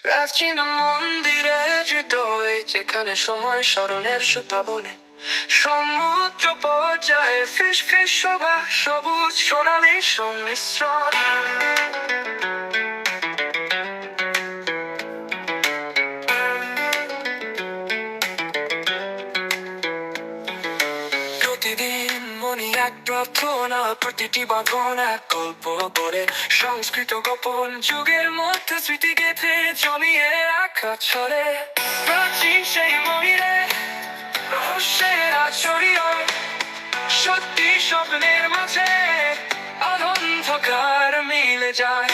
প্রাচীন মন্দিরের হৃদয়, যেখানে সময় স্মরণের সুতা বনে। সমুদ্র পর্যায়ে ফিস ফিস শোভা, সবুজ সোনালি সংমিশ্রণ। প্রতিদিন মনে এক প্রার্থনা, প্রতিটি বাঁধন এক গল্প করে। সংস্কৃত গোপন যুগের মধ্যে স্মৃতি গেথে জমিয়ে রাখা ছড়ে। প্রাচীন সেই মন্দিরে রহস্যের আচরণ, সত্যি স্বপ্নের মাঝে আলো অন্ধকার মিলে যায়।